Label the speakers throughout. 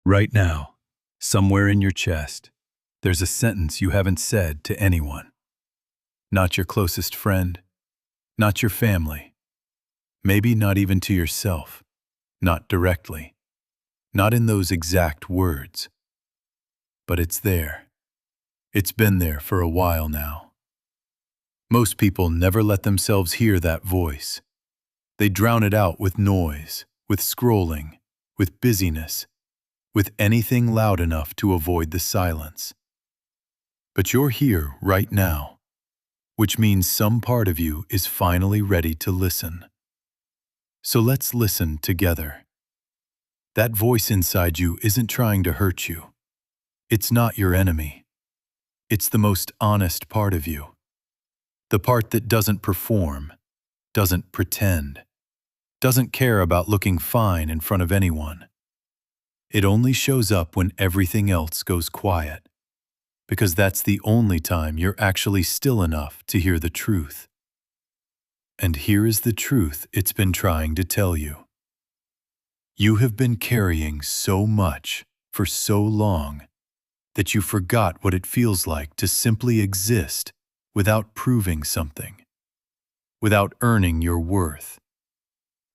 Speaker 1: Right now, somewhere in your chest, there's a sentence you haven't said to anyone. Not your closest friend, not your family, maybe not even to yourself, not directly, not in those exact words. But it's there. It's been there for a while now. Most people never let themselves hear that voice. They drown it out with noise, with scrolling, with busyness, with anything loud enough to avoid the silence. But you're here right now, which means some part of you is finally ready to listen. So let's listen together. That voice inside you isn't trying to hurt you. It's not your enemy. It's the most honest part of you. The part that doesn't perform, doesn't pretend, doesn't care about looking fine in front of anyone. It only shows up when everything else goes quiet, because that's the only time you're actually still enough to hear the truth. And here is the truth it's been trying to tell you. You have been carrying so much for so long that you forgot what it feels like to simply exist without proving something, without earning your worth,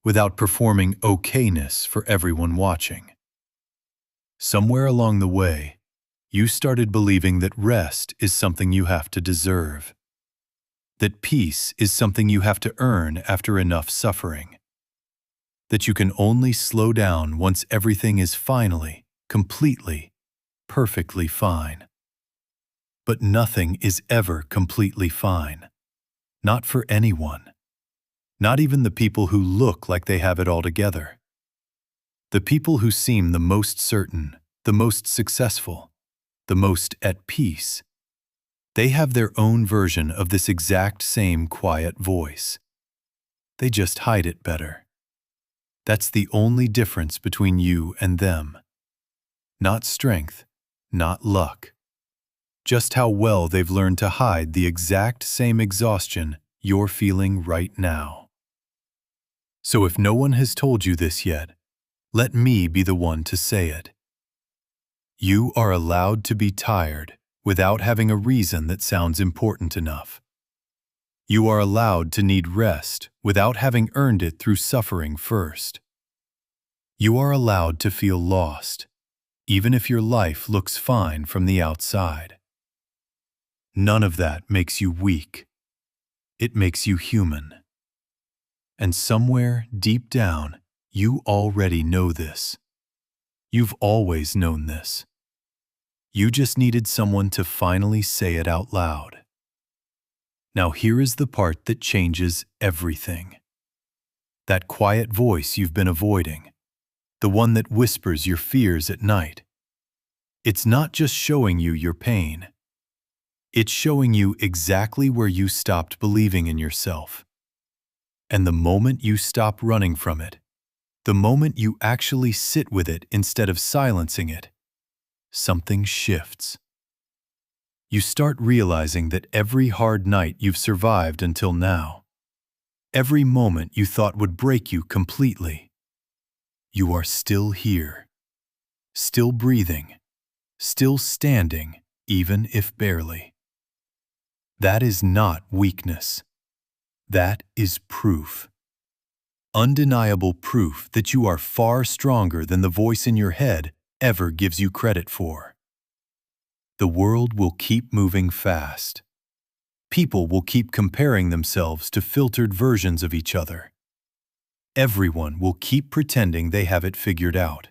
Speaker 1: without performing okayness for everyone watching. Somewhere along the way, you started believing that rest is something you have to deserve, that peace is something you have to earn after enough suffering, that you can only slow down once everything is finally, completely, perfectly fine. But nothing is ever completely fine. Not for anyone. Not even the people who look like they have it all together. The people who seem the most certain, the most successful, the most at peace. They have their own version of this exact same quiet voice. They just hide it better. That's the only difference between you and them. Not strength, not luck. Just how well they've learned to hide the exact same exhaustion you're feeling right now. So if no one has told you this yet, let me be the one to say it. You are allowed to be tired without having a reason that sounds important enough. You are allowed to need rest without having earned it through suffering first. You are allowed to feel lost, even if your life looks fine from the outside. None of that makes you weak. It makes you human. And somewhere deep down, you already know this. You've always known this. You just needed someone to finally say it out loud. Now here is the part that changes everything. That quiet voice you've been avoiding, the one that whispers your fears at night. It's not just showing you your pain. It's showing you exactly where you stopped believing in yourself. And the moment you stop running from it, the moment you actually sit with it instead of silencing it, something shifts. You start realizing that every hard night you've survived until now, every moment you thought would break you completely, you are still here, still breathing, still standing, even if barely. That is not weakness. That is proof. Undeniable proof that you are far stronger than the voice in your head ever gives you credit for. The world will keep moving fast. People will keep comparing themselves to filtered versions of each other. Everyone will keep pretending they have it figured out.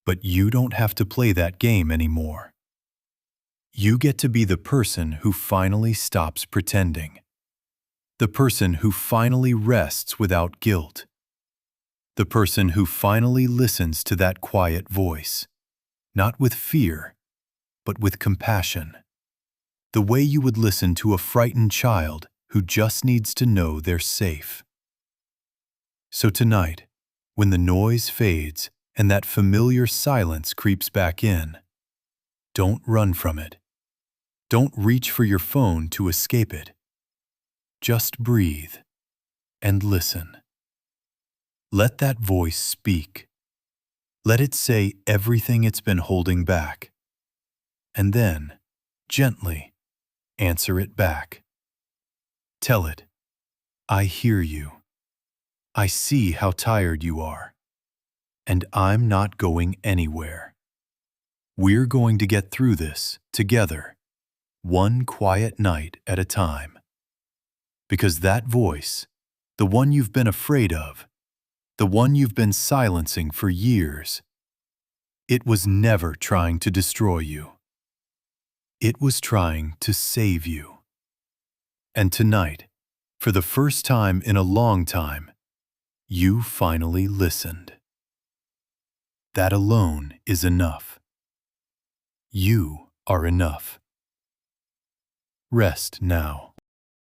Speaker 1: But you don't have to play that game anymore. You get to be the person who finally stops pretending. The person who finally rests without guilt. The person who finally listens to that quiet voice, not with fear, but with compassion. The way you would listen to a frightened child who just needs to know they're safe. So tonight, when the noise fades and that familiar silence creeps back in, don't run from it. Don't reach for your phone to escape it. Just breathe and listen. Let that voice speak. Let it say everything it's been holding back, and then, gently, answer it back. Tell it, I hear you. I see how tired you are, and I'm not going anywhere. We're going to get through this together, one quiet night at a time. Because that voice, the one you've been afraid of, the one you've been silencing for years, it was never trying to destroy you. It was trying to save you. And tonight, for the first time in a long time, you finally listened. That alone is enough. You are enough. Rest now.